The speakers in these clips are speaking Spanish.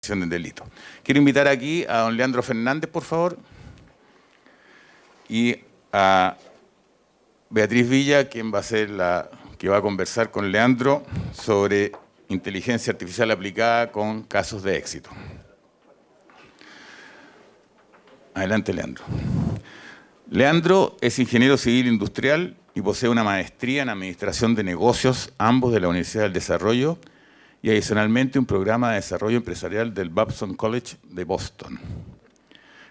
comisión del delito. Quiero invitar aquí a don Leandro Fernández, por favor, y a Beatriz Villa, quien va a ser que va a conversar con Leandro sobre inteligencia artificial aplicada con casos de éxito. Adelante, Leandro. Leandro es ingeniero civil industrial y posee una maestría en Administración de Negocios, ambos de la Universidad del Desarrollo, y adicionalmente un programa de desarrollo empresarial del Babson College de Boston.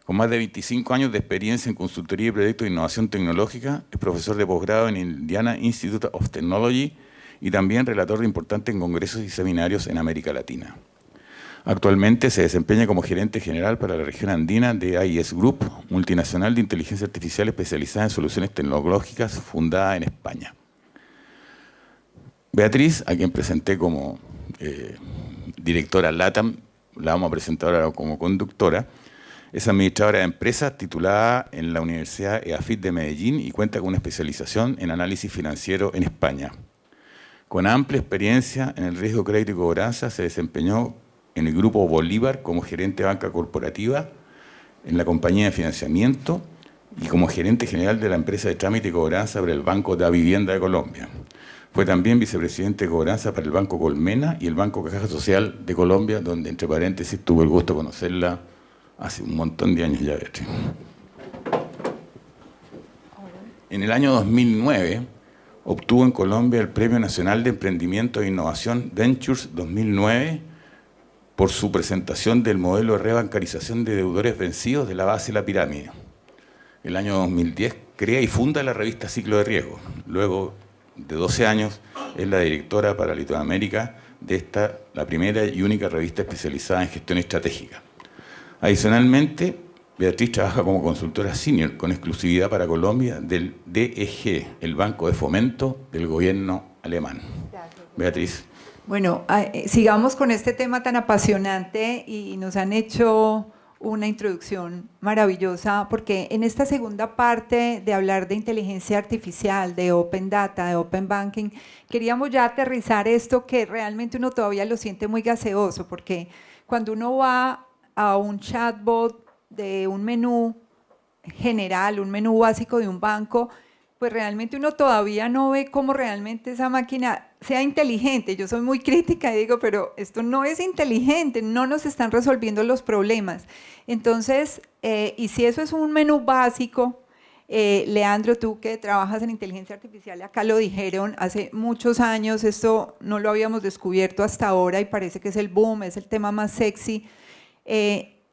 Con más de 25 años de experiencia en consultoría y proyectos de innovación tecnológica, es profesor de posgrado en Indiana Institute of Technology y también relator de importantes congresos y seminarios en América Latina. Actualmente se desempeña como gerente general para la región andina de AIS Group, multinacional de inteligencia artificial especializada en soluciones tecnológicas fundada en España. Beatriz, a quien presenté como directora LATAM, la vamos a presentar ahora como conductora, es administradora de empresas titulada en la Universidad EAFIT de Medellín y cuenta con una especialización en análisis financiero en España. Con amplia experiencia en el riesgo crédito y cobranza, se desempeñó en el Grupo Bolívar como gerente de banca corporativa, en la compañía de financiamiento y como gerente general de la empresa de trámite y cobranza para el Banco de la Vivienda de Colombia. Fue también vicepresidente de cobranza para el Banco Colmena y el Banco Caja Social de Colombia, donde, entre paréntesis, tuve el gusto de conocerla hace un montón de años ya, Beatriz. En el año 2009, obtuvo en Colombia el Premio Nacional de Emprendimiento e Innovación Ventures 2009 por su presentación del modelo de rebancarización de deudores vencidos de la base de la pirámide. El año 2010 crea y funda la revista Ciclo de Riesgo. Luego de 12 años es la directora para Latinoamérica de esta, la primera y única revista especializada en gestión estratégica. Adicionalmente, Beatriz trabaja como consultora senior con exclusividad para Colombia del DEG, el Banco de Fomento del gobierno alemán. Beatriz. Bueno, sigamos con este tema tan apasionante y nos han hecho una introducción maravillosa porque en esta segunda parte de hablar de inteligencia artificial, de Open Data, de Open Banking, queríamos ya aterrizar esto que realmente uno todavía lo siente muy gaseoso porque cuando uno va a un chatbot de un menú general, un menú básico de un banco, pues realmente uno todavía no ve cómo realmente esa máquina sea inteligente. Yo soy muy crítica y digo, pero esto no es inteligente, no nos están resolviendo los problemas. Entonces, y si eso es un menú básico, Leandro, tú que trabajas en inteligencia artificial, acá lo dijeron hace muchos años, esto no lo habíamos descubierto hasta ahora y parece que es el boom, es el tema más sexy.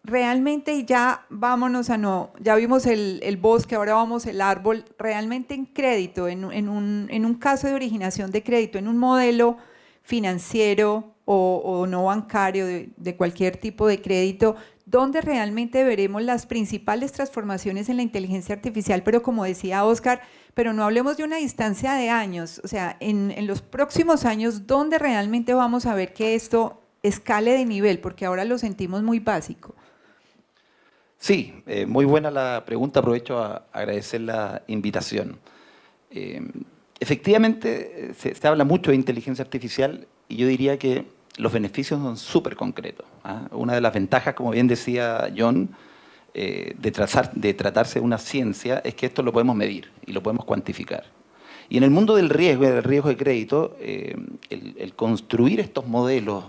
Realmente ya vámonos a no, ya vimos el bosque, ahora vamos el árbol, realmente en crédito, en un caso de originación de crédito, en un modelo financiero o no bancario de cualquier tipo de crédito, donde realmente veremos las principales transformaciones en la inteligencia artificial, pero como decía Oscar, pero no hablemos de una distancia de años, o sea, en los próximos años, ¿dónde realmente vamos a ver que esto escale de nivel? Porque ahora lo sentimos muy básico. Sí, muy buena la pregunta, aprovecho a agradecer la invitación. Efectivamente, se habla mucho de inteligencia artificial y yo diría que los beneficios son súper concretos. Una de las ventajas, como bien decía John, de tratarse de una ciencia es que esto lo podemos medir y lo podemos cuantificar. Y en el mundo del riesgo de crédito, el construir estos modelos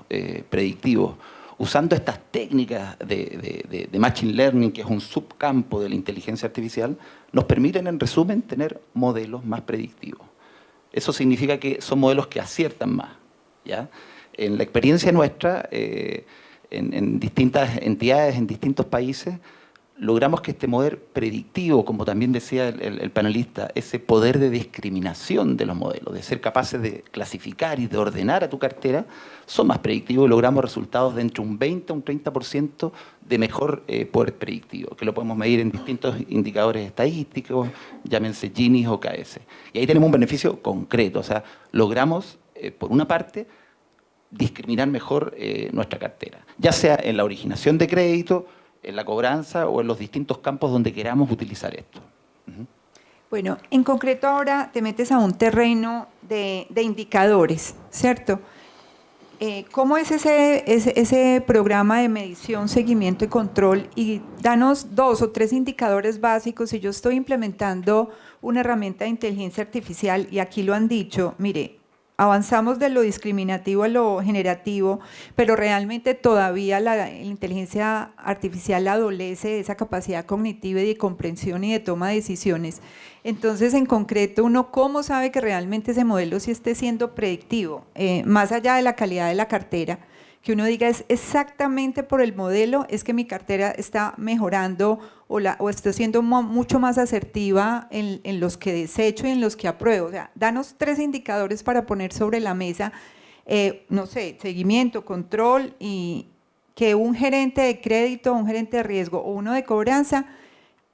predictivos usando estas técnicas de Machine Learning, que es un subcampo de la inteligencia artificial, nos permiten, en resumen, tener modelos más predictivos. Eso significa que son modelos que aciertan más, ¿ya? En la experiencia nuestra, en distintas entidades, en distintos países, logramos que este modelo predictivo, como también decía el panelista, ese poder de discriminación de los modelos, de ser capaces de clasificar y de ordenar a tu cartera, son más predictivos y logramos resultados de entre un 20 a un 30% de mejor poder predictivo, que lo podemos medir en distintos indicadores estadísticos, llámense Gini o KS. Y ahí tenemos un beneficio concreto, o sea, logramos, por una parte, discriminar mejor nuestra cartera, ya sea en la originación de crédito, en la cobranza o en los distintos campos donde queramos utilizar esto. Bueno, en concreto ahora te metes a un terreno de indicadores, ¿cierto? ¿Cómo es ese programa de medición, seguimiento y control? Y danos 2 o 3 indicadores básicos. Si yo estoy implementando una herramienta de inteligencia artificial, y aquí lo han dicho, mire, avanzamos de lo discriminativo a lo generativo, pero realmente todavía la inteligencia artificial adolece de esa capacidad cognitiva y de comprensión y de toma de decisiones. Entonces, en concreto, uno cómo sabe que realmente ese modelo sí esté siendo predictivo, más allá de la calidad de la cartera, que uno diga es exactamente por el modelo, es que mi cartera está mejorando o estoy siendo mucho más asertiva en los que desecho y en los que apruebo. O sea, danos 3 indicadores para poner sobre la mesa, no sé, seguimiento, control, y que un gerente de crédito, un gerente de riesgo o uno de cobranza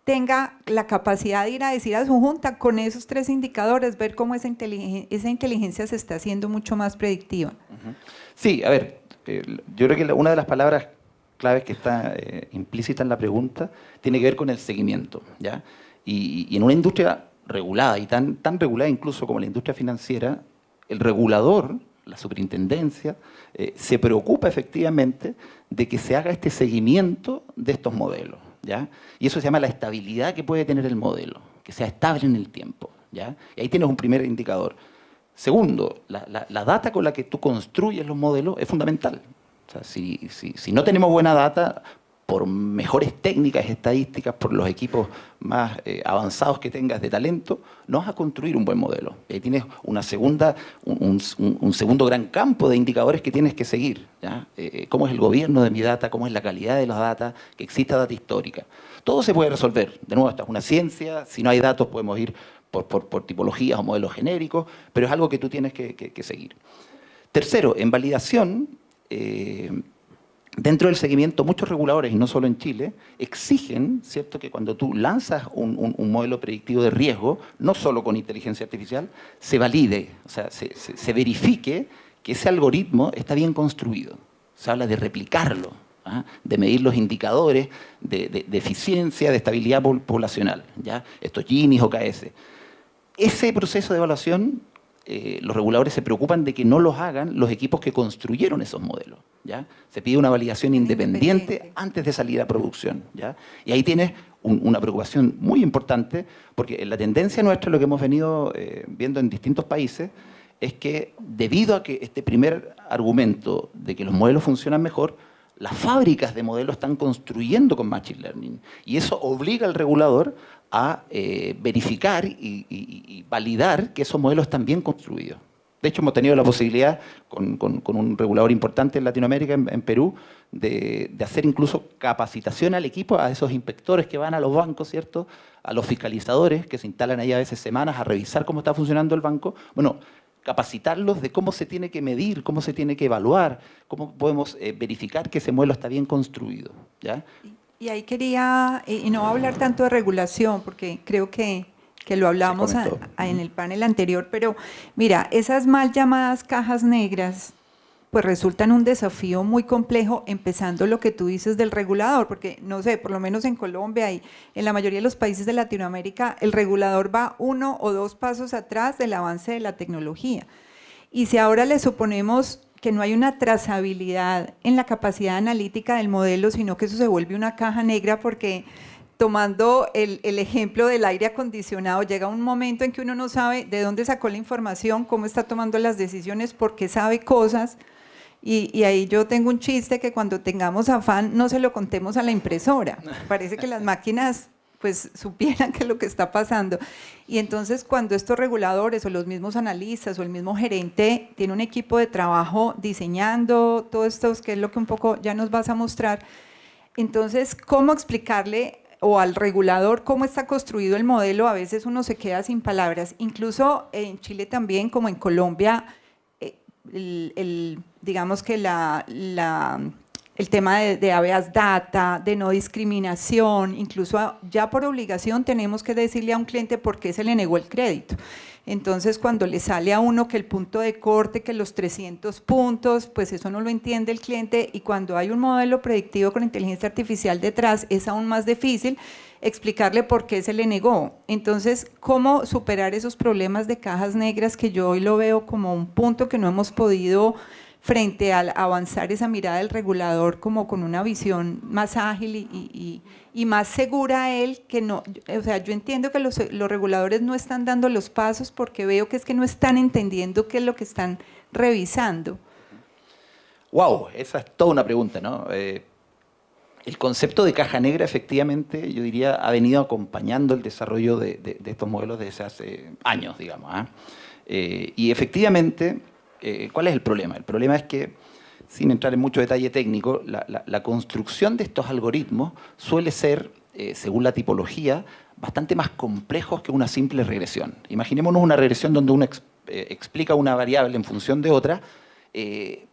tenga la capacidad de ir a decir a su junta con esos 3 indicadores, ver cómo esa inteligencia se está haciendo mucho más predictiva. Sí, a ver, yo creo que una de las palabras claves que está implícita en la pregunta tiene que ver con el seguimiento, ¿ya? Y en una industria regulada, y tan regulada incluso como la industria financiera, el regulador, la superintendencia, se preocupa efectivamente de que se haga este seguimiento de estos modelos, ¿ya? Y eso se llama la estabilidad que puede tener el modelo, que sea estable en el tiempo, ¿ya? Y ahí tienes un primer indicador. Segundo, la data con la que tú construyes los modelos es fundamental. O sea, si no tenemos buena data, por mejores técnicas estadísticas, por los equipos más avanzados que tengas de talento, no vas a construir un buen modelo. Y ahí tienes un segundo gran campo de indicadores que tienes que seguir, ¿ya? Cómo es el gobierno de mi data, cómo es la calidad de las data, que exista data histórica. Todo se puede resolver. De nuevo, esta es una ciencia, si no hay datos podemos ir por tipologías o modelos genéricos, pero es algo que tú tienes que seguir. Tercero, en validación, dentro del seguimiento, muchos reguladores, y no solo en Chile, exigen, ¿cierto?, que cuando tú lanzas un modelo predictivo de riesgo, no solo con inteligencia artificial, se valide, o sea, se verifique que ese algoritmo está bien construido. Se habla de replicarlo, ¿ah?, de medir los indicadores de eficiencia, de estabilidad poblacional, ¿ya? Estos Ginis o KS. Ese proceso de evaluación, los reguladores se preocupan de que no los hagan los equipos que construyeron esos modelos, ¿ya? Se pide una validación independiente antes de salir a producción, ¿ya? Y ahí tienes una preocupación muy importante, porque en la tendencia nuestra, lo que hemos venido viendo en distintos países, es que debido a que este primer argumento de que los modelos funcionan mejor, las fábricas de modelos están construyendo con Machine Learning. Y eso obliga al regulador a verificar y validar que esos modelos están bien construidos. De hecho, hemos tenido la posibilidad, con un regulador importante en Latinoamérica, en Perú, de hacer incluso capacitación al equipo, a esos inspectores que van a los bancos, ¿cierto?, a los fiscalizadores que se instalan ahí a veces semanas a revisar cómo está funcionando el banco. Bueno, capacitarlos de cómo se tiene que medir, cómo se tiene que evaluar, cómo podemos verificar que ese modelo está bien construido, ¿ya? Y ahí quería, y no voy a hablar tanto de regulación, porque creo que lo hablamos en el panel anterior, pero mira, esas mal llamadas cajas negras, pues resultan un desafío muy complejo, empezando lo que tú dices del regulador, porque no sé, por lo menos en Colombia y en la mayoría de los países de Latinoamérica, el regulador va 1 o 2 pasos atrás del avance de la tecnología. Y si ahora le suponemos que no hay una trazabilidad en la capacidad analítica del modelo, sino que eso se vuelve una caja negra, porque tomando el ejemplo del aire acondicionado, llega un momento en que uno no sabe de dónde sacó la información, cómo está tomando las decisiones, porque sabe cosas, y ahí yo tengo un chiste que cuando tengamos afán no se lo contemos a la impresora, parece que las máquinas pues supieran qué es lo que está pasando. Y entonces cuando estos reguladores o los mismos analistas o el mismo gerente tiene un equipo de trabajo diseñando todo esto, que es lo que un poco ya nos vas a mostrar, entonces ¿cómo explicarle o al regulador cómo está construido el modelo? A veces uno se queda sin palabras, incluso en Chile también, como en Colombia, digamos que el tema de habeas data, de no discriminación, incluso ya por obligación tenemos que decirle a un cliente por qué se le negó el crédito. Entonces, cuando le sale a uno que el punto de corte, que los 300 puntos, pues eso no lo entiende el cliente, y cuando hay un modelo predictivo con inteligencia artificial detrás, es aún más difícil explicarle por qué se le negó. Entonces, ¿cómo superar esos problemas de cajas negras que yo hoy lo veo como un punto que no hemos podido frente al avanzar esa mirada del regulador como con una visión más ágil y más segura a él, que no, o sea, yo entiendo que los reguladores no están dando los pasos porque veo que es que no están entendiendo qué es lo que están revisando. Wow, esa es toda una pregunta, ¿no? El concepto de caja negra, efectivamente, yo diría, ha venido acompañando el desarrollo de estos modelos desde hace años, digamos. Y efectivamente, ¿cuál es el problema? El problema es que, sin entrar en mucho detalle técnico, la construcción de estos algoritmos suele ser, según la tipología, bastante más complejos que una simple regresión. Imaginémonos una regresión donde uno explica una variable en función de otra.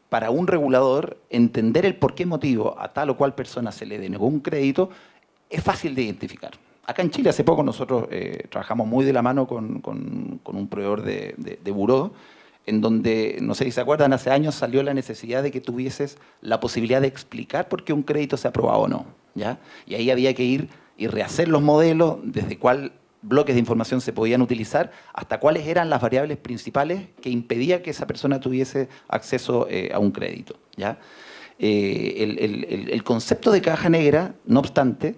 Para un regulador, entender el por qué motivo a tal o cual persona se le denegó un crédito es fácil de identificar. Acá en Chile hace poco nosotros trabajamos muy de la mano con un proveedor de buró, en donde, no sé si se acuerdan, hace años salió la necesidad de que tuvieses la posibilidad de explicar por qué un crédito se aprobaba o no, ¿ya? Y ahí había que ir y rehacer los modelos, desde cuál bloques de información se podían utilizar, hasta cuáles eran las variables principales que impedía que esa persona tuviese acceso a un crédito, ¿ya? El concepto de caja negra, no obstante,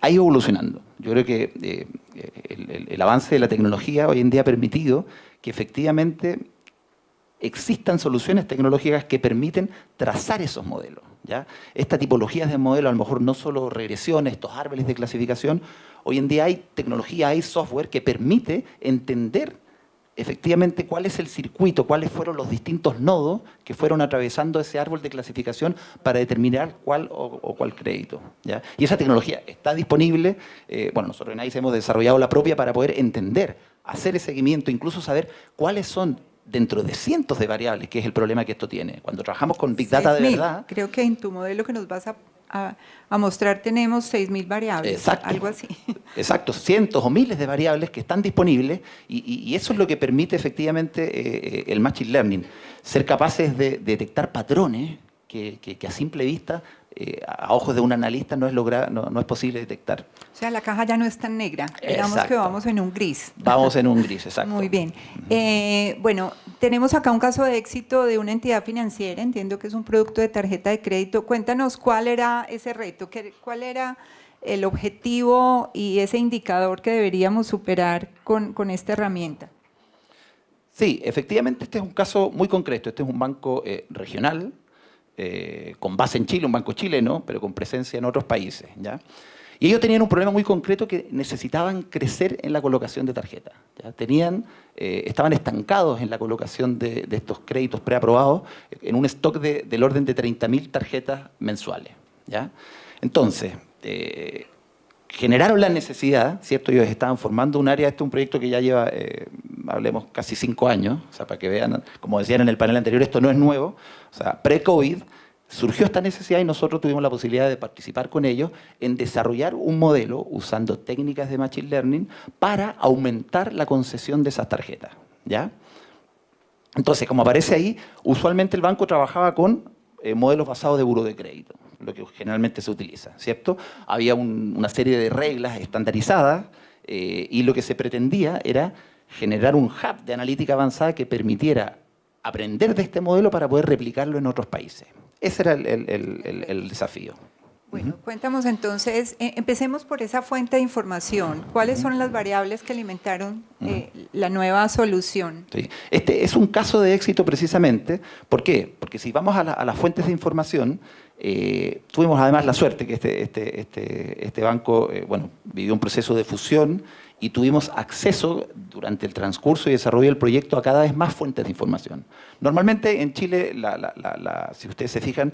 ha ido evolucionando. Yo creo que el avance de la tecnología hoy en día ha permitido que efectivamente existan soluciones tecnológicas que permiten trazar esos modelos, ¿ya? Esta tipología de modelos, a lo mejor no solo regresiones, estos árboles de clasificación, hoy en día hay tecnología, hay software que permite entender efectivamente cuál es el circuito, cuáles fueron los distintos nodos que fueron atravesando ese árbol de clasificación para determinar cuál o cuál crédito, ¿ya? Y esa tecnología está disponible. Bueno, nosotros en AIS hemos desarrollado la propia para poder entender, hacer ese seguimiento, incluso saber cuáles son dentro de cientos de variables, que es el problema que esto tiene. Cuando trabajamos con Big Data de verdad... Creo que en tu modelo que nos vas a mostrar tenemos 6.000 variables, exacto, algo así. Exacto, cientos o miles de variables que están disponibles y eso es lo que permite efectivamente el Machine Learning, ser capaces de detectar patrones que a simple vista, a ojos de un analista, no es posible detectar. O sea, la caja ya no es tan negra, digamos. Exacto. Que vamos en un gris. Vamos en un gris, exacto. Muy bien. Bueno, tenemos acá un caso de éxito de una entidad financiera, entiendo que es un producto de tarjeta de crédito. Cuéntanos cuál era ese reto, cuál era el objetivo y ese indicador que deberíamos superar con esta herramienta. Sí, efectivamente este es un caso muy concreto. Este es un banco regional, con base en Chile, un banco chileno, pero con presencia en otros países, ¿ya? Y ellos tenían un problema muy concreto, que necesitaban crecer en la colocación de tarjetas, ¿ya? Estaban estancados en la colocación de estos créditos preaprobados, en un stock del orden de 30.000 tarjetas mensuales, ¿ya? Entonces, generaron la necesidad, ¿cierto? Ellos estaban formando un área, este es un proyecto que ya lleva, hablemos, casi 5 años, o sea, para que vean, como decían en el panel anterior, esto no es nuevo, o sea, pre-COVID surgió esta necesidad y nosotros tuvimos la posibilidad de participar con ellos en desarrollar un modelo usando técnicas de Machine Learning para aumentar la concesión de esas tarjetas, ¿ya? Entonces, como aparece ahí, usualmente el banco trabajaba con modelos basados de buró de crédito, lo que generalmente se utiliza, ¿cierto? Había una serie de reglas estandarizadas y lo que se pretendía era generar un hub de analítica avanzada que permitiera aprender de este modelo para poder replicarlo en otros países. Ese era el desafío. Bueno, cuéntanos entonces, empecemos por esa fuente de información. ¿Cuáles son las variables que alimentaron la nueva solución? Sí. Este es un caso de éxito precisamente. ¿Por qué? Porque si vamos a las fuentes de información, tuvimos además la suerte que este banco bueno, vivió un proceso de fusión y tuvimos acceso durante el transcurso y desarrollo del proyecto a cada vez más fuentes de información. Normalmente en Chile, si ustedes se fijan,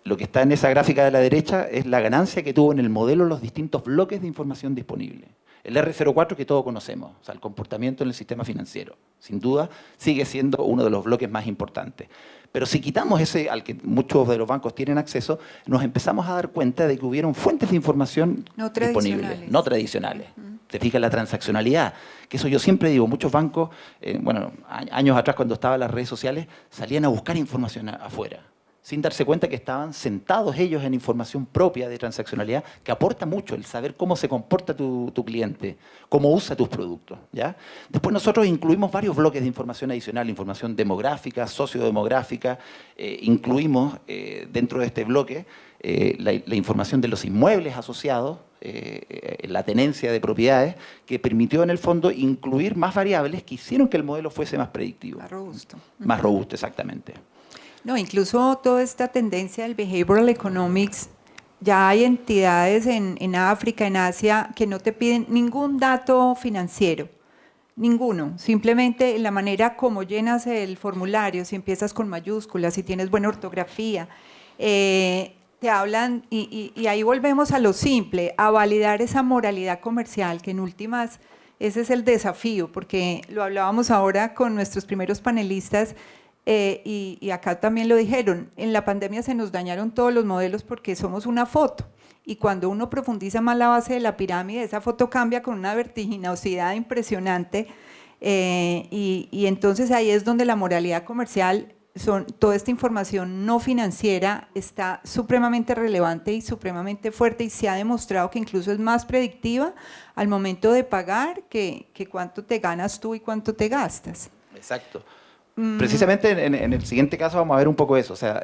lo que está en esa gráfica de la derecha es la ganancia que tuvo en el modelo los distintos bloques de información disponibles. El R04 que todos conocemos, o sea, el comportamiento en el sistema financiero, sin duda sigue siendo uno de los bloques más importantes. Pero si quitamos ese al que muchos de los bancos tienen acceso, nos empezamos a dar cuenta de que hubieron fuentes de información disponibles, no tradicionales. Te fijas la transaccionalidad, que eso yo siempre digo, muchos bancos, bueno, años atrás cuando estaban las redes sociales, salían a buscar información afuera. sin darse cuenta que estaban sentados ellos en información propia de transaccionalidad, que aporta mucho el saber cómo se comporta tu cliente, cómo usa tus productos, ¿ya? Después nosotros incluimos varios bloques de información adicional, información demográfica, sociodemográfica, incluimos dentro de este bloque la información de los inmuebles asociados, la tenencia de propiedades, que permitió en el fondo incluir más variables que hicieron que el modelo fuese más predictivo. Más robusto. Más robusto, exactamente. No, incluso toda esta tendencia del behavioral economics, ya hay entidades en África, en Asia, que no te piden ningún dato financiero, ninguno, simplemente la manera como llenas el formulario, si empiezas con mayúsculas, si tienes buena ortografía, te hablan, y ahí volvemos a lo simple, a validar esa moralidad comercial, que en últimas ese es el desafío, porque lo hablábamos ahora con nuestros primeros panelistas, y acá también lo dijeron, en la pandemia se nos dañaron todos los modelos porque somos una foto, y cuando uno profundiza más la base de la pirámide, esa foto cambia con una vertiginosidad impresionante, y entonces ahí es donde la moralidad comercial, toda esta información no financiera está supremamente relevante y supremamente fuerte, y se ha demostrado que incluso es más predictiva al momento de pagar que cuánto te ganas tú y cuánto te gastas. Exacto. Precisamente en el siguiente caso vamos a ver un poco eso, o sea,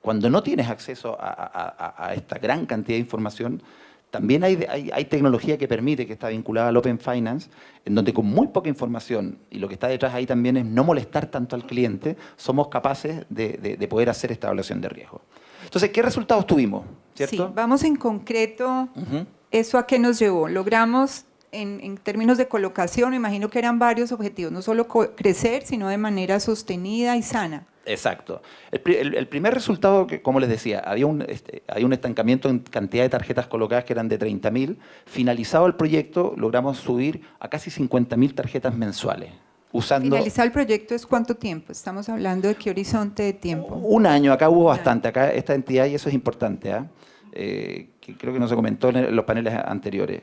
cuando no tienes acceso a esta gran cantidad de información, también hay tecnología que permite, que está vinculada al Open Finance, en donde con muy poca información, y lo que está detrás ahí también es no molestar tanto al cliente, somos capaces de poder hacer esta evaluación de riesgo. Entonces, ¿qué resultados tuvimos? ¿Cierto? Sí, vamos en concreto, ¿eso a qué nos llevó? Logramos, en términos de colocación, me imagino que eran varios objetivos, no solo crecer, sino de manera sostenida y sana. Exacto. El primer resultado, que, como les decía, hay un estancamiento en cantidad de tarjetas colocadas que eran de 30.000. Finalizado el proyecto, logramos subir a casi 50.000 tarjetas mensuales. Finalizar el proyecto ¿es cuánto tiempo? Estamos hablando de qué horizonte de tiempo. Un año, acá hubo bastante, acá esta entidad, y eso es importante, que creo que no se comentó en los paneles anteriores.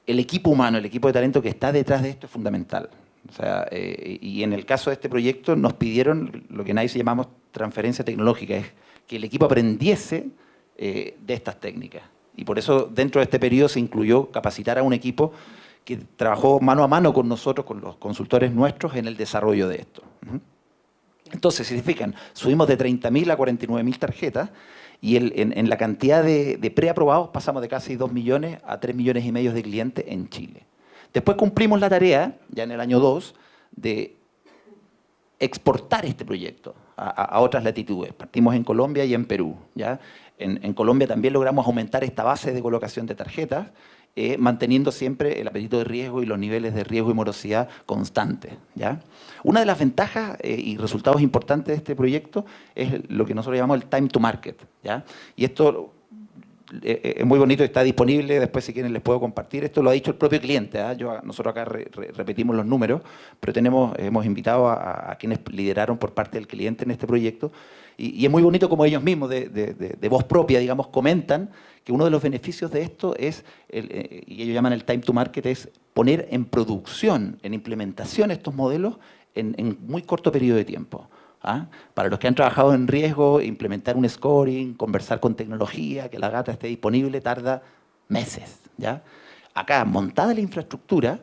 El equipo humano, el equipo de talento que está detrás de esto es fundamental. O sea, y en el caso de este proyecto nos pidieron lo que en NICE llamamos transferencia tecnológica, es que el equipo aprendiese de estas técnicas. Y por eso dentro de este periodo se incluyó capacitar a un equipo que trabajó mano a mano con nosotros, con los consultores nuestros, en el desarrollo de esto. Entonces, si se fijan, subimos de 30.000 a 49.000 tarjetas, y en la cantidad de preaprobados pasamos de casi 2 millones a 3,5 millones de clientes en Chile. Después cumplimos la tarea, ya en el año 2, de exportar este proyecto a otras latitudes. Partimos en Colombia y en Perú, ¿ya? En Colombia también logramos aumentar esta base de colocación de tarjetas, manteniendo siempre el apetito de riesgo y los niveles de riesgo y morosidad constantes, ¿ya? Una de las ventajas y resultados importantes de este proyecto es lo que nosotros llamamos el time to market, ¿ya? Y esto es muy bonito, está disponible, después si quieren les puedo compartir. Esto lo ha dicho el propio cliente, nosotros acá repetimos los números, pero hemos invitado a quienes lideraron por parte del cliente en este proyecto, y es muy bonito como ellos mismos, de voz propia, digamos, comentan que uno de los beneficios de esto es, y ellos llaman el time to market, es poner en producción, en implementación estos modelos en muy corto periodo de tiempo. Para los que han trabajado en riesgo, implementar un scoring, conversar con tecnología, que la data esté disponible, tarda meses, ¿ya? Acá, montada la infraestructura,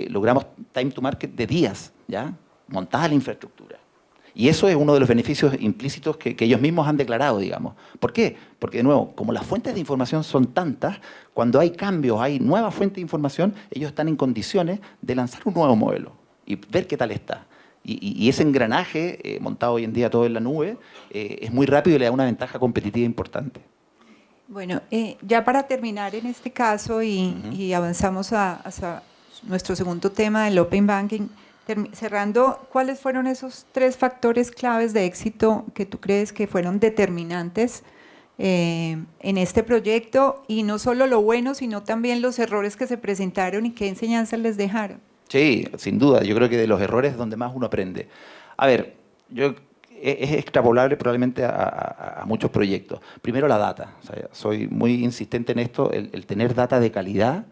logramos time to market de días, ¿ya? Montada la infraestructura. Y eso es uno de los beneficios implícitos que ellos mismos han declarado, digamos. ¿Por qué? Porque, de nuevo, como las fuentes de información son tantas, cuando hay cambios, hay nuevas fuentes de información, ellos están en condiciones de lanzar un nuevo modelo y ver qué tal está. Y ese engranaje, montado hoy en día todo en la nube, es muy rápido y le da una ventaja competitiva importante. Bueno, ya para terminar en este caso y avanzamos hacia nuestro segundo tema del Open Banking, cerrando, ¿cuáles fueron esos 3 factores claves de éxito que tú crees que fueron determinantes en este proyecto? Y no solo lo bueno, sino también los errores que se presentaron y qué enseñanzas les dejaron. Sí, sin duda. Yo creo que de los errores es donde más uno aprende. A ver, es extrapolable probablemente a muchos proyectos. Primero, la data. O sea, soy muy insistente en esto, el tener data de calidad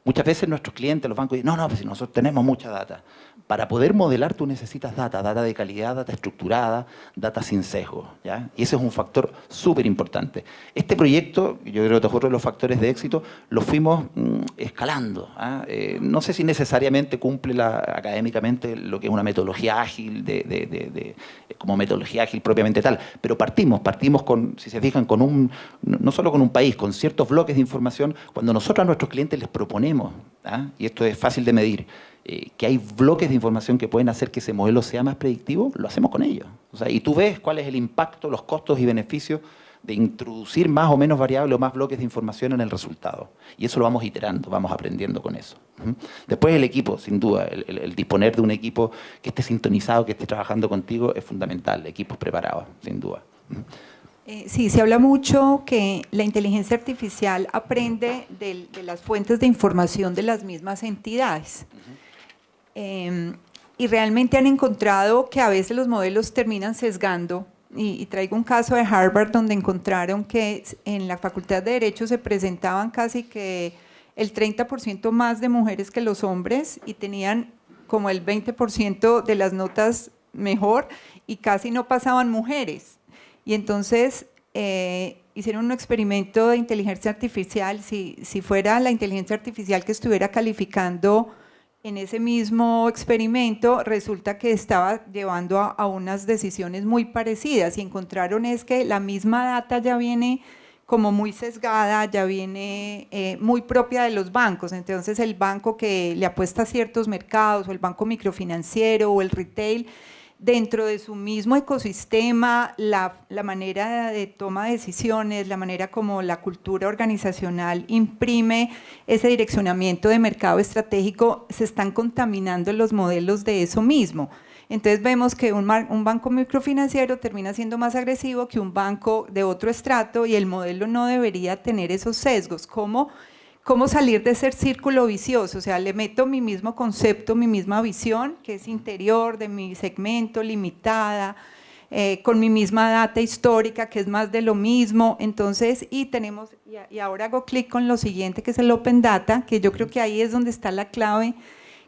Muchas veces nuestros clientes, los bancos, dicen, no, pues si nosotros tenemos mucha data. Para poder modelar tú necesitas data de calidad, data estructurada, data sin sesgo, ¿ya? Y ese es un factor súper importante. Este proyecto, yo creo que otro de los factores de éxito, lo fuimos escalando. No sé si necesariamente cumple académicamente lo que es una metodología ágil, como metodología ágil propiamente tal, pero partimos con, si se fijan, no solo con un país, con ciertos bloques de información, cuando nosotros a nuestros clientes les proponemos, y esto es fácil de medir, que hay bloques de información que pueden hacer que ese modelo sea más predictivo, lo hacemos con ellos. O sea, y tú ves cuál es el impacto, los costos y beneficios de introducir más o menos variables o más bloques de información en el resultado. Y eso lo vamos iterando, vamos aprendiendo con eso. Después el equipo, sin duda, el disponer de un equipo que esté sintonizado, que esté trabajando contigo, es fundamental, equipos preparados, sin duda. Sí, se habla mucho que la inteligencia artificial aprende de las fuentes de información de las mismas entidades. Y realmente han encontrado que a veces los modelos terminan sesgando, y traigo un caso de Harvard donde encontraron que en la Facultad de Derecho se presentaban casi que el 30% más de mujeres que los hombres y tenían como el 20% de las notas mejor y casi no pasaban mujeres. Y entonces hicieron un experimento de inteligencia artificial, si fuera la inteligencia artificial que estuviera calificando en ese mismo experimento, resulta que estaba llevando a unas decisiones muy parecidas y encontraron es que la misma data ya viene como muy sesgada, ya viene muy propia de los bancos. Entonces el banco que le apuesta a ciertos mercados o el banco microfinanciero o el retail, dentro de su mismo ecosistema, la manera de toma de decisiones, la manera como la cultura organizacional imprime ese direccionamiento de mercado estratégico, se están contaminando los modelos de eso mismo. Entonces vemos que un banco microfinanciero termina siendo más agresivo que un banco de otro estrato y el modelo no debería tener esos sesgos. ¿Cómo salir de ese círculo vicioso? O sea, le meto mi mismo concepto, mi misma visión, que es interior de mi segmento, limitada, con mi misma data histórica, que es más de lo mismo. Entonces, y ahora hago clic con lo siguiente, que es el Open Data, que yo creo que ahí es donde está la clave.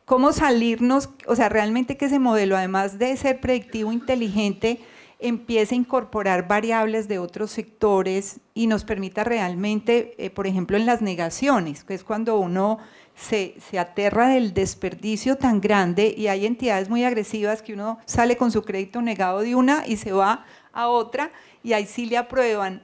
¿Cómo salirnos? O sea, realmente que ese modelo, además de ser predictivo, inteligente, empiece a incorporar variables de otros sectores y nos permita realmente, por ejemplo, en las negaciones, que es cuando uno se aterra del desperdicio tan grande y hay entidades muy agresivas que uno sale con su crédito negado de una y se va a otra y ahí sí le aprueban.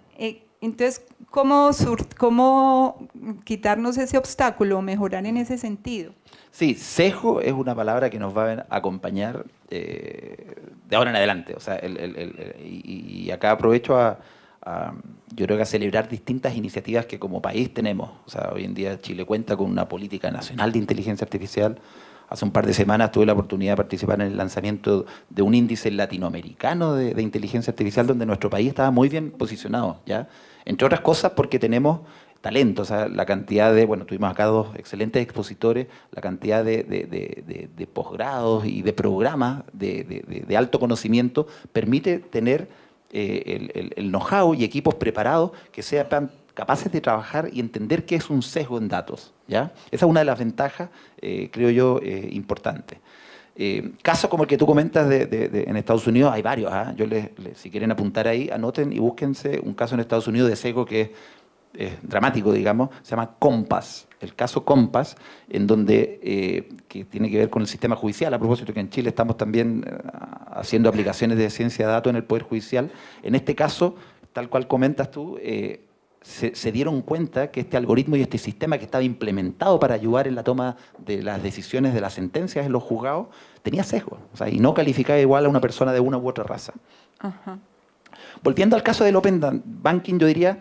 Entonces, ¿cómo quitarnos ese obstáculo o mejorar en ese sentido? Sí, sesgo es una palabra que nos va a acompañar de ahora en adelante. O sea, y acá aprovecho yo creo que a celebrar distintas iniciativas que como país tenemos. O sea, hoy en día Chile cuenta con una política nacional de inteligencia artificial. Hace un par de semanas tuve la oportunidad de participar en el lanzamiento de un índice latinoamericano de inteligencia artificial donde nuestro país estaba muy bien posicionado, ¿ya? Entre otras cosas porque tenemos talento, o sea, la cantidad tuvimos acá dos excelentes expositores, la cantidad de posgrados y de programas de alto conocimiento permite tener el know-how y equipos preparados que sean capaces de trabajar y entender qué es un sesgo en datos, ¿ya? Esa es una de las ventajas, creo yo, importantes. Casos como el que tú comentas en Estados Unidos, hay varios. Si quieren apuntar ahí, anoten y búsquense un caso en Estados Unidos de sesgo que es dramático, digamos, se llama Compass, el caso Compass, en donde, que tiene que ver con el sistema judicial, a propósito que en Chile estamos también haciendo aplicaciones de ciencia de datos en el Poder Judicial. En este caso, tal cual comentas tú, se dieron cuenta que este algoritmo y este sistema que estaba implementado para ayudar en la toma de las decisiones de las sentencias en los juzgados tenía sesgo, o sea, y no calificaba igual a una persona de una u otra raza. Ajá. Volviendo al caso del Open Banking, yo diría,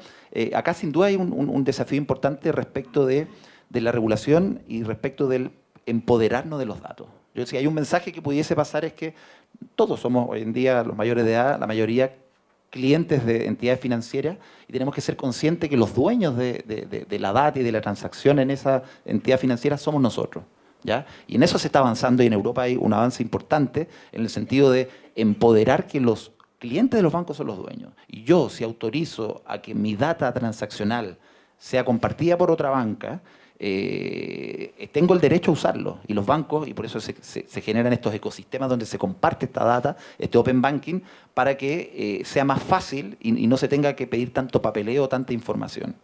acá sin duda hay un desafío importante respecto de la regulación y respecto del empoderarnos de los datos. Yo, si hay un mensaje que pudiese pasar es que todos somos hoy en día, los mayores de edad, la mayoría clientes de entidades financieras, y tenemos que ser conscientes que los dueños de la data y de la transacción en esa entidad financiera somos nosotros, ¿ya? Y en eso se está avanzando y en Europa hay un avance importante en el sentido de empoderar que los clientes de los bancos son los dueños. Y yo, si autorizo a que mi data transaccional sea compartida por otra banca, tengo el derecho a usarlo. Y los bancos, y por eso se generan estos ecosistemas donde se comparte esta data, este open banking, para que sea más fácil y no se tenga que pedir tanto papeleo, tanta información.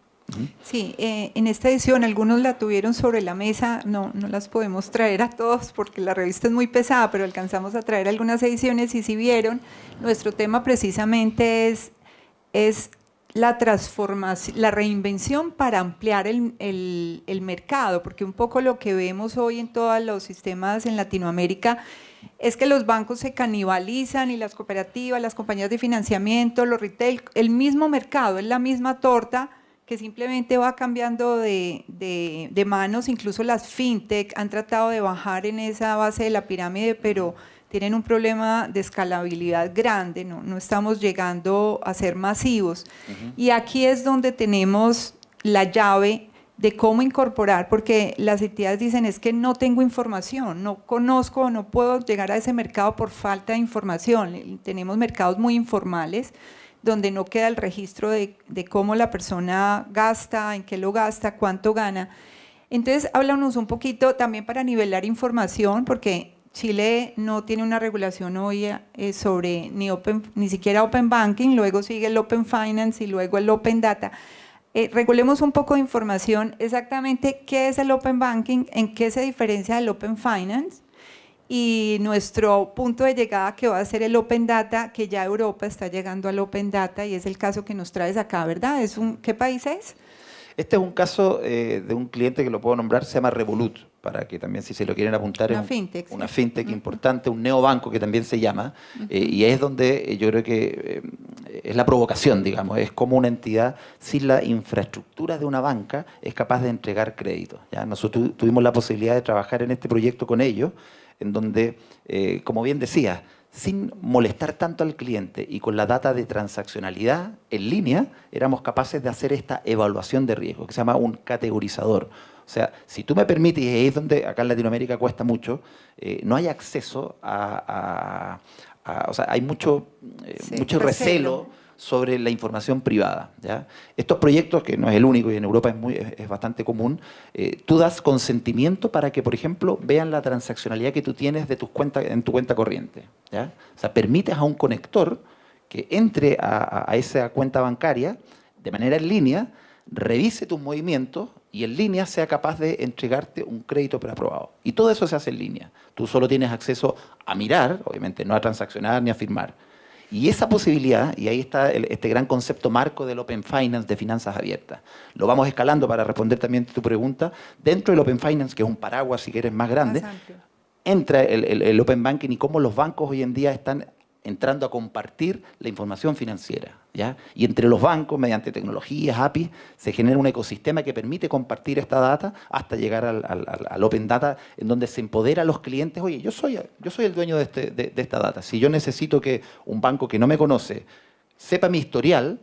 Sí, en esta edición algunos la tuvieron sobre la mesa, no las podemos traer a todos porque la revista es muy pesada, pero alcanzamos a traer algunas ediciones y si vieron, nuestro tema precisamente es la transformación, la reinvención para ampliar el mercado, porque un poco lo que vemos hoy en todos los sistemas en Latinoamérica es que los bancos se canibalizan y las cooperativas, las compañías de financiamiento, los retail, el mismo mercado, es la misma torta, que simplemente va cambiando de manos, incluso las fintech han tratado de bajar en esa base de la pirámide, pero tienen un problema de escalabilidad grande, no estamos llegando a ser masivos. Y aquí es donde tenemos la llave de cómo incorporar, porque las entidades dicen es que no tengo información, no conozco, no puedo llegar a ese mercado por falta de información. Tenemos mercados muy informales, donde no queda el registro de cómo la persona gasta, en qué lo gasta, cuánto gana. Entonces, háblanos un poquito también para nivelar información, porque Chile no tiene una regulación hoy sobre ni siquiera Open Banking, luego sigue el Open Finance y luego el Open Data. Regulemos un poco de información, exactamente qué es el Open Banking, en qué se diferencia del Open Finance, y nuestro punto de llegada que va a ser el Open Data, que ya Europa está llegando al Open Data y es el caso que nos traes acá, ¿verdad? ¿Qué país es? Este es un caso de un cliente que lo puedo nombrar, se llama Revolut, para que también si se lo quieren apuntar, Una es fintech, una sí. fintech importante, un neobanco que también se llama, y es donde yo creo que es la provocación, digamos, es como una entidad sin la infraestructura de una banca es capaz de entregar crédito. ¿Ya? Nosotros tuvimos la posibilidad de trabajar en este proyecto con ellos, en donde, como bien decía, sin molestar tanto al cliente y con la data de transaccionalidad en línea, éramos capaces de hacer esta evaluación de riesgo, que se llama un categorizador. O sea, si tú me permites, y ahí es donde acá en Latinoamérica cuesta mucho, no hay acceso o sea, hay mucho recelo sobre la información privada. ¿Ya? Estos proyectos, que no es el único y en Europa es bastante común, tú das consentimiento para que, por ejemplo, vean la transaccionalidad que tú tienes de tus cuentas en tu cuenta corriente. ¿Ya? O sea, permites a un conector que entre a esa cuenta bancaria de manera en línea, revise tus movimientos y en línea sea capaz de entregarte un crédito preaprobado. Y todo eso se hace en línea. Tú solo tienes acceso a mirar, obviamente no a transaccionar ni a firmar. Y esa posibilidad, y ahí está este gran concepto marco del Open Finance, de finanzas abiertas. Lo vamos escalando para responder también tu pregunta. Dentro del Open Finance, que es un paraguas, si quieres, más grande, entra el Open Banking y cómo los bancos hoy en día están entrando a compartir la información financiera. ¿Ya? Y entre los bancos, mediante tecnologías, APIs, se genera un ecosistema que permite compartir esta data hasta llegar al Open Data, en donde se empodera a los clientes. Oye, yo soy el dueño de esta data. Si yo necesito que un banco que no me conoce sepa mi historial,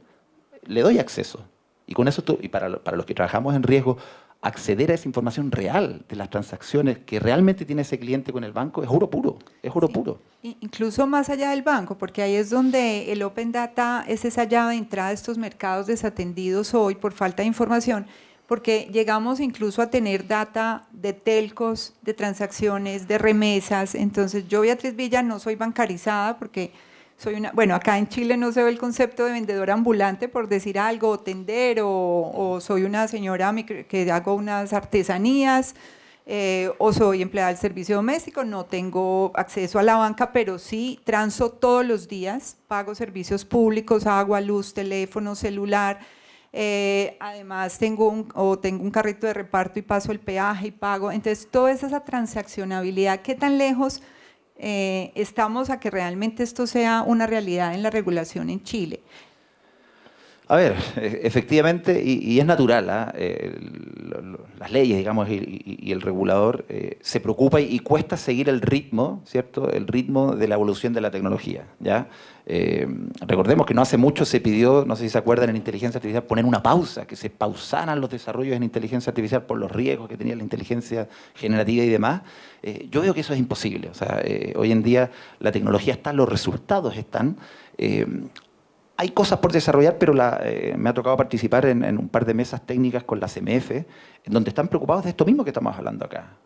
le doy acceso. Y con eso, y para los que trabajamos en riesgo, acceder a esa información real de las transacciones que realmente tiene ese cliente con el banco es oro puro, es oro puro. Incluso más allá del banco, porque ahí es donde el Open Data es esa llave de entrada de estos mercados desatendidos hoy por falta de información, porque llegamos incluso a tener data de telcos, de transacciones, de remesas. Entonces yo, Beatriz Villa, no soy bancarizada porque soy acá en Chile no se ve el concepto de vendedor ambulante, por decir algo, o tendero, o soy una señora que hago unas artesanías, o soy empleada del servicio doméstico, no tengo acceso a la banca, pero sí transo todos los días, pago servicios públicos, agua, luz, teléfono, celular, además tengo un carrito de reparto y paso el peaje y pago. Entonces toda esa transaccionabilidad, ¿qué tan lejos estamos a que realmente esto sea una realidad en la regulación en Chile? A ver, efectivamente, y es natural, las leyes, digamos, y el regulador se preocupa y cuesta seguir el ritmo, ¿cierto? El ritmo de la evolución de la tecnología, ¿ya? Recordemos que no hace mucho se pidió, no sé si se acuerdan, en inteligencia artificial poner una pausa, que se pausaran los desarrollos en inteligencia artificial por los riesgos que tenía la inteligencia generativa y demás. Yo veo que eso es imposible. O sea, hoy en día la tecnología está, los resultados están. hay cosas por desarrollar, pero me ha tocado participar en un par de mesas técnicas con la CMF, en donde están preocupados de esto mismo que estamos hablando acá.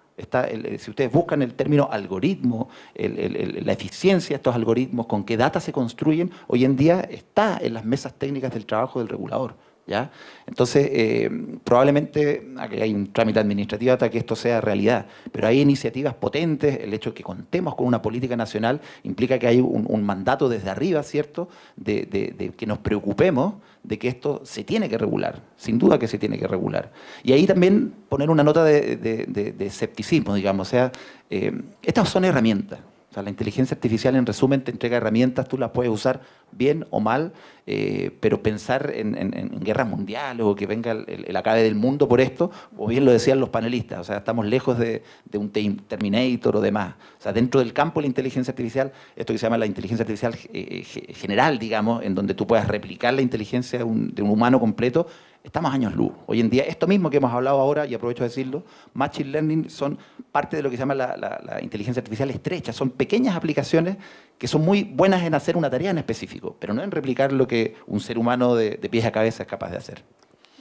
Si ustedes buscan el término algoritmo, la eficiencia de estos algoritmos, con qué data se construyen, hoy en día está en las mesas técnicas del trabajo del regulador, ¿ya? Entonces, probablemente aquí hay un trámite administrativo hasta que esto sea realidad, pero hay iniciativas potentes. El hecho de que contemos con una política nacional implica que hay un mandato desde arriba, ¿cierto?, de que nos preocupemos de que esto se tiene que regular, sin duda que se tiene que regular. Y ahí también poner una nota de escepticismo, digamos, o sea, estas son herramientas. O sea, la inteligencia artificial, en resumen, te entrega herramientas, tú las puedes usar bien o mal, pero pensar en guerras mundiales o que venga el acabe del mundo por esto, o bien lo decían los panelistas, o sea, estamos lejos de un Terminator o demás. O sea, dentro del campo de la inteligencia artificial, esto que se llama la inteligencia artificial general, digamos, en donde tú puedas replicar la inteligencia de un humano completo, estamos años luz. Hoy en día, esto mismo que hemos hablado ahora, y aprovecho de decirlo, Machine Learning son parte de lo que se llama la inteligencia artificial estrecha. Son pequeñas aplicaciones que son muy buenas en hacer una tarea en específico, pero no en replicar lo que un ser humano de pies a cabeza es capaz de hacer.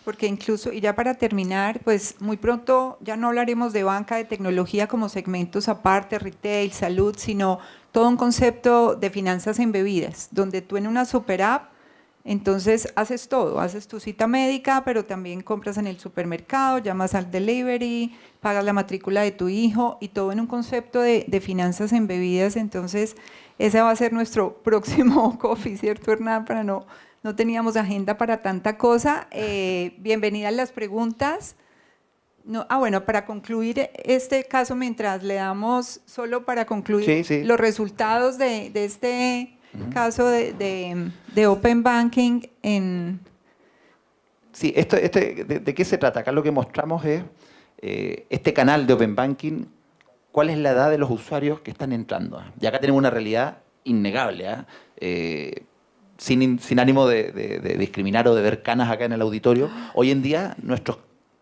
Porque incluso, y ya para terminar, pues muy pronto ya no hablaremos de banca de tecnología como segmentos aparte, retail, salud, sino todo un concepto de finanzas embebidas, donde tú en una super app, entonces haces todo, haces tu cita médica, pero también compras en el supermercado, llamas al delivery, pagas la matrícula de tu hijo y todo en un concepto de finanzas embebidas. Entonces ese va a ser nuestro próximo coffee, ¿cierto, Hernán? No teníamos agenda para tanta cosa. Bienvenidas las preguntas. Bueno, para concluir este caso, mientras le damos, solo para concluir sí. los resultados de este caso de Open Banking en... Sí, ¿de qué se trata? Acá lo que mostramos es este canal de Open Banking, cuál es la edad de los usuarios que están entrando. Y acá tenemos una realidad innegable, sin ánimo de discriminar o de ver canas acá en el auditorio. Hoy en día nuestros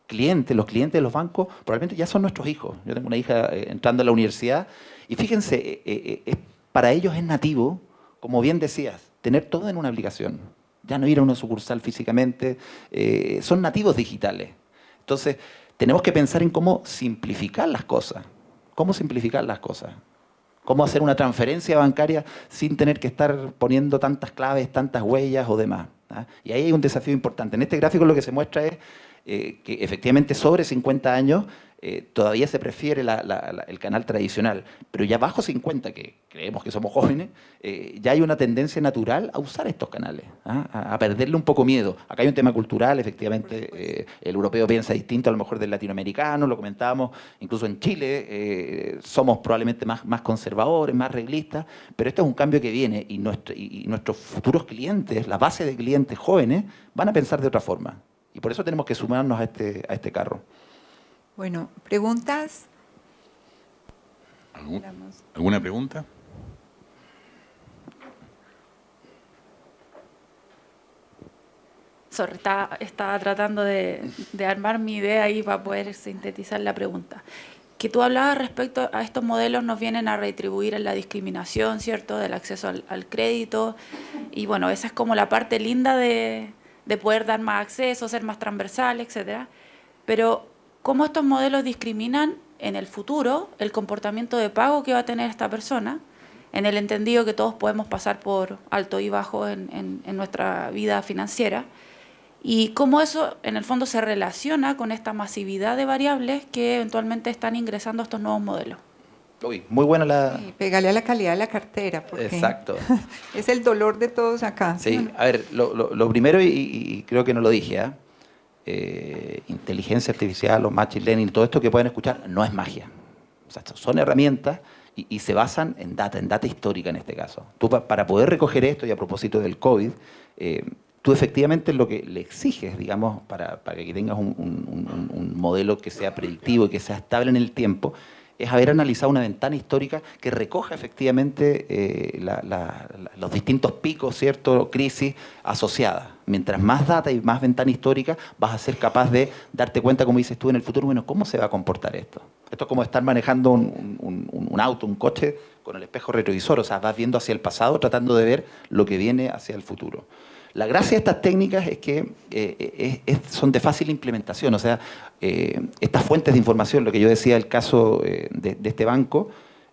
clientes, los clientes de los bancos, probablemente ya son nuestros hijos. Yo tengo una hija entrando a la universidad y fíjense, para ellos es nativo, como bien decías, tener todo en una aplicación, ya no ir a una sucursal físicamente, son nativos digitales. Entonces, tenemos que pensar en cómo simplificar las cosas. ¿Cómo simplificar las cosas? ¿Cómo hacer una transferencia bancaria sin tener que estar poniendo tantas claves, tantas huellas o demás? Y ahí hay un desafío importante. En este gráfico lo que se muestra es que efectivamente sobre 50 años todavía se prefiere el canal tradicional, pero ya bajo 50, que creemos que somos jóvenes, ya hay una tendencia natural a usar estos canales, a perderle un poco miedo. Acá hay un tema cultural, efectivamente, el europeo piensa distinto a lo mejor del latinoamericano, lo comentábamos, incluso en Chile somos probablemente más conservadores, más reglistas, pero esto es un cambio que viene y nuestros futuros clientes, la base de clientes jóvenes, van a pensar de otra forma. Y por eso tenemos que sumarnos a este carro. Bueno, ¿preguntas? ¿Alguna pregunta? Sorry, estaba tratando de armar mi idea ahí para poder sintetizar la pregunta. Que tú hablabas respecto a estos modelos nos vienen a retribuir en la discriminación, ¿cierto?, del acceso al crédito. Y bueno, esa es como la parte linda de poder dar más acceso, ser más transversal, etcétera. Pero ¿cómo estos modelos discriminan en el futuro el comportamiento de pago que va a tener esta persona? En el entendido que todos podemos pasar por alto y bajo en nuestra vida financiera. Y cómo eso, en el fondo, se relaciona con esta masividad de variables que eventualmente están ingresando a estos nuevos modelos. Uy, muy buena la... Sí, pégale a la calidad de la cartera, porque Exacto. es el dolor de todos acá. Sí, a ver, lo primero, y creo que no lo dije, inteligencia artificial o machine learning, todo esto que pueden escuchar, no es magia. O sea, son herramientas y se basan en data histórica en este caso. Tú para poder recoger esto, y a propósito del COVID, tú efectivamente lo que le exiges, digamos, para que tengas un modelo que sea predictivo y que sea estable en el tiempo, es haber analizado una ventana histórica que recoja efectivamente los distintos picos, ¿cierto?, crisis asociadas. Mientras más data y más ventana histórica, vas a ser capaz de darte cuenta, como dices tú, en el futuro, bueno, ¿cómo se va a comportar esto? Esto es como estar manejando un auto, un coche, con el espejo retrovisor, o sea, vas viendo hacia el pasado, tratando de ver lo que viene hacia el futuro. La gracia de estas técnicas es que son de fácil implementación, o sea, estas fuentes de información, lo que yo decía del caso de este banco,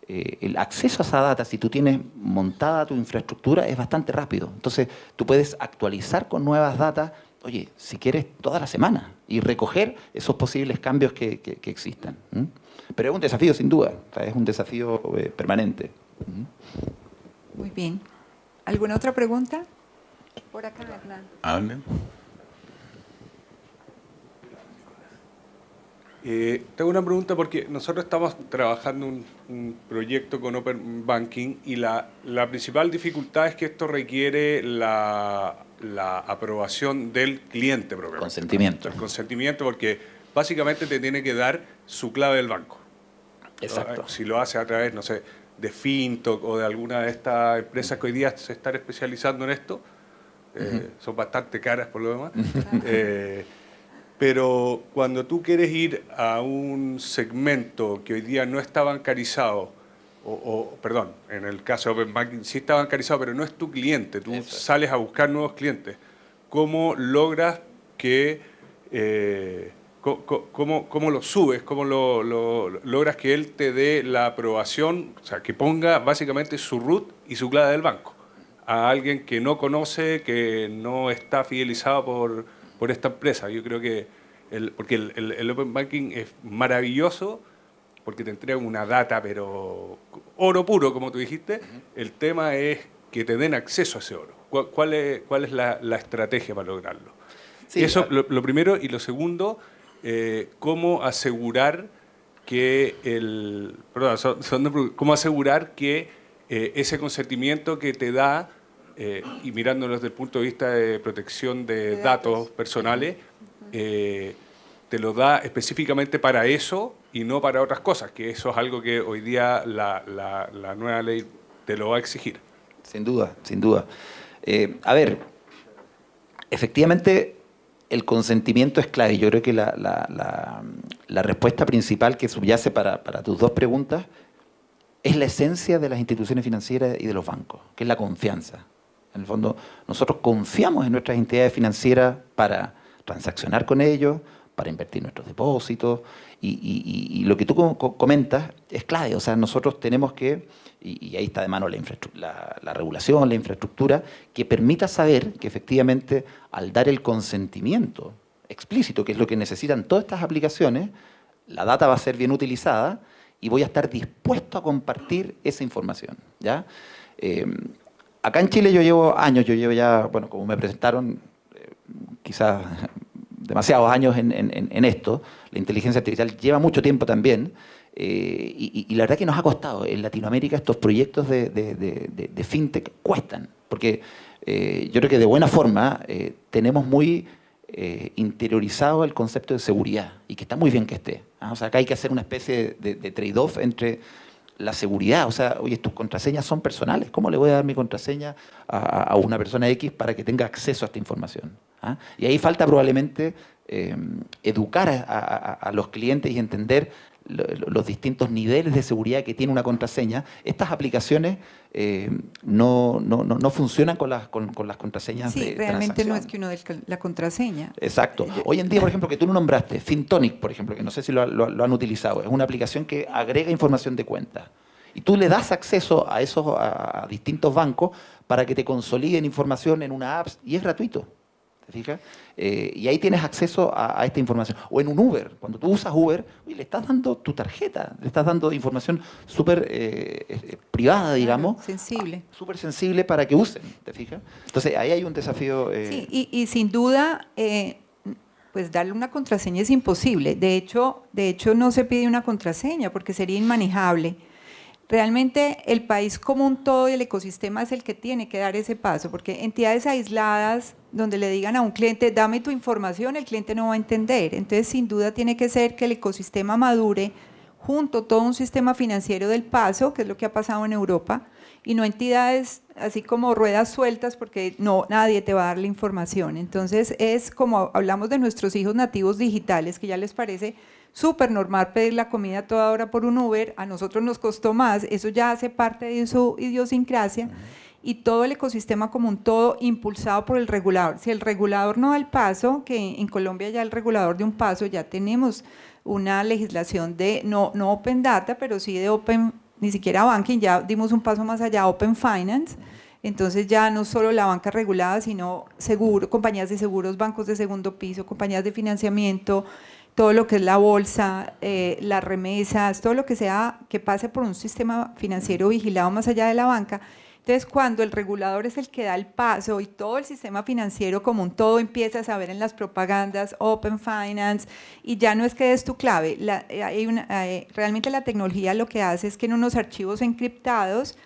el acceso a esa data, si tú tienes montada tu infraestructura, es bastante rápido. Entonces, tú puedes actualizar con nuevas datas, oye, si quieres, toda la semana, y recoger esos posibles cambios que existan. Pero es un desafío, sin duda, o sea, es un desafío permanente. Muy bien. ¿Alguna otra pregunta? Por acá, Hernán. ¿Hable? Tengo una pregunta porque nosotros estamos trabajando un proyecto con Open Banking y la principal dificultad es que esto requiere la aprobación del cliente propiamente. Consentimiento. El consentimiento, porque básicamente te tiene que dar su clave del banco. Exacto. Si lo hace a través, no sé, de Fintoc o de alguna de estas empresas que hoy día se están especializando en esto, son bastante caras por lo demás. Pero cuando tú quieres ir a un segmento que hoy día no está bancarizado, perdón, en el caso de Open Banking sí está bancarizado, pero no es tu cliente, tú sales a buscar nuevos clientes, ¿cómo logras que, cómo lo subes, cómo logras que él te dé la aprobación, o sea, que ponga básicamente su root y su clave del banco a alguien que no conoce, que no está fidelizado por esta empresa? Yo creo que porque el Open Banking es maravilloso porque te entrega una data, pero oro puro, como tú dijiste. El tema es que te den acceso a ese oro. ¿Cuál es la estrategia para lograrlo? Sí, eso lo primero. Y lo segundo, cómo asegurar que cómo asegurar que ese consentimiento que te da, y mirándolo desde el punto de vista de protección de datos personales, te lo da específicamente para eso y no para otras cosas, que eso es algo que hoy día la nueva ley te lo va a exigir. Sin duda, sin duda. A ver, efectivamente el consentimiento es clave. Yo creo que la respuesta principal que subyace para tus dos preguntas es la esencia de las instituciones financieras y de los bancos, que es la confianza. En el fondo, nosotros confiamos en nuestras entidades financieras para transaccionar con ellos, para invertir nuestros depósitos, y lo que tú comentas es clave. O sea, nosotros tenemos que, y ahí está de mano la regulación, la infraestructura, que permita saber que efectivamente al dar el consentimiento explícito, que es lo que necesitan todas estas aplicaciones, la data va a ser bien utilizada y voy a estar dispuesto a compartir esa información, ¿ya? Acá en Chile yo llevo ya, bueno, como me presentaron, quizás demasiados años en esto. La inteligencia artificial lleva mucho tiempo también, y la verdad que nos ha costado. En Latinoamérica estos proyectos de fintech cuestan, porque yo creo que de buena forma tenemos muy interiorizado el concepto de seguridad, y que está muy bien que esté. O sea, acá hay que hacer una especie de trade-off entre la seguridad. O sea, oye, tus contraseñas son personales. ¿Cómo le voy a dar mi contraseña a una persona X para que tenga acceso a esta información? Y ahí falta probablemente educar a los clientes y entender los distintos niveles de seguridad que tiene una contraseña. Estas aplicaciones no funcionan con las contraseñas de realmente transacción. no es que uno dé la contraseña. Exacto. Hoy en día, por ejemplo, que tú no nombraste, Fintonic, por ejemplo, que no sé si lo han utilizado, es una aplicación que agrega información de cuenta. Y tú le das acceso a distintos bancos para que te consoliden información en una app, y es gratuito. ¿Te fijas? Y ahí tienes acceso a esta información. O en un Uber, cuando tú usas Uber, oye, le estás dando tu tarjeta, le estás dando información súper privada, digamos. Claro, sensible. Súper sensible para que usen, ¿te fijas? Entonces ahí hay un desafío. Sí, y sin duda, pues darle una contraseña es imposible. De hecho no se pide una contraseña porque sería inmanejable. Realmente el país como un todo y el ecosistema es el que tiene que dar ese paso, porque entidades aisladas donde le digan a un cliente, dame tu información, el cliente no va a entender. Entonces, sin duda tiene que ser que el ecosistema madure junto todo un sistema financiero del paso, que es lo que ha pasado en Europa, y no entidades así como ruedas sueltas, porque nadie te va a dar la información. Entonces, es como hablamos de nuestros hijos nativos digitales, que ya les parece súper normal pedir la comida a toda hora por un Uber, a nosotros nos costó más, eso ya hace parte de su idiosincrasia, y todo el ecosistema como un todo impulsado por el regulador. Si el regulador no da el paso, que en Colombia ya el regulador de un paso, ya tenemos una legislación de, no Open Data, pero sí de Open, ni siquiera Banking, ya dimos un paso más allá, Open Finance. Entonces ya no solo la banca regulada, sino compañías de seguros, bancos de segundo piso, compañías de financiamiento, todo lo que es la bolsa, las remesas, todo lo que sea que pase por un sistema financiero vigilado más allá de la banca. Entonces, cuando el regulador es el que da el paso y todo el sistema financiero como un todo empieza a saber en las propagandas, Open Finance, y ya no es que des tu clave, realmente la tecnología lo que hace es que en unos archivos encriptados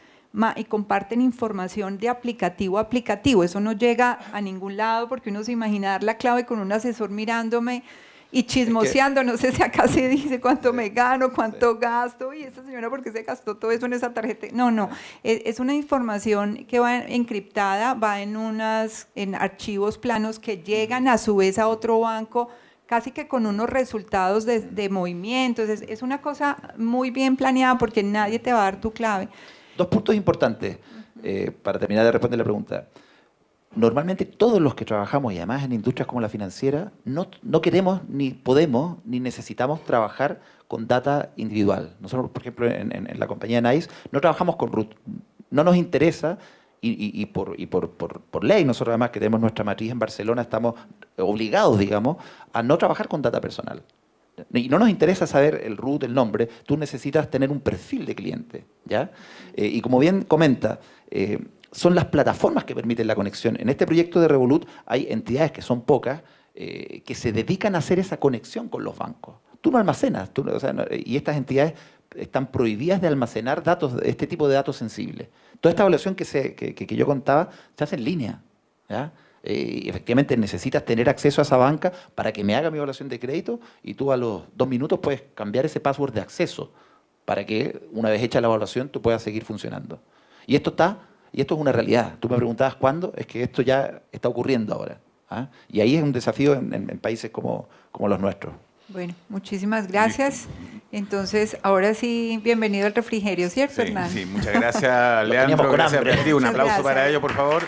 y comparten información de aplicativo a aplicativo, eso no llega a ningún lado porque uno se imagina dar la clave con un asesor mirándome y chismoseando, no sé si acá se dice cuánto me gano, cuánto gasto, y esta señora por qué se gastó todo eso en esa tarjeta. No, es una información que va encriptada, va en archivos planos que llegan a su vez a otro banco, casi que con unos resultados de movimientos. Es una cosa muy bien planeada porque nadie te va a dar tu clave. 2 puntos importantes para terminar de responder la pregunta. Normalmente todos los que trabajamos, y además en industrias como la financiera, no queremos, ni podemos, ni necesitamos trabajar con data individual. Nosotros, por ejemplo, en la compañía NICE, no trabajamos con root. No nos interesa, y por ley, nosotros además que tenemos nuestra matriz en Barcelona, estamos obligados, digamos, a no trabajar con data personal. Y no nos interesa saber el root, el nombre, tú necesitas tener un perfil de cliente, ¿ya? Y como bien comenta, son las plataformas que permiten la conexión. En este proyecto de Revolut hay entidades que son pocas, que se dedican a hacer esa conexión con los bancos. Tú no almacenas, y estas entidades están prohibidas de almacenar datos, este tipo de datos sensibles. Toda esta evaluación que yo contaba se hace en línea, ¿ya? Y efectivamente necesitas tener acceso a esa banca para que me haga mi evaluación de crédito y tú a los 2 minutos puedes cambiar ese password de acceso para que una vez hecha la evaluación tú puedas seguir funcionando. Y esto es una realidad. Tú me preguntabas cuándo, es que esto ya está ocurriendo ahora. ¿Ah? Y ahí es un desafío en países como los nuestros. Bueno, muchísimas gracias. Entonces, ahora sí, bienvenido al refrigerio, ¿cierto, Hernán? Sí, muchas gracias, Leandro, gracias, Beatriz. Un aplauso para ellos, por favor.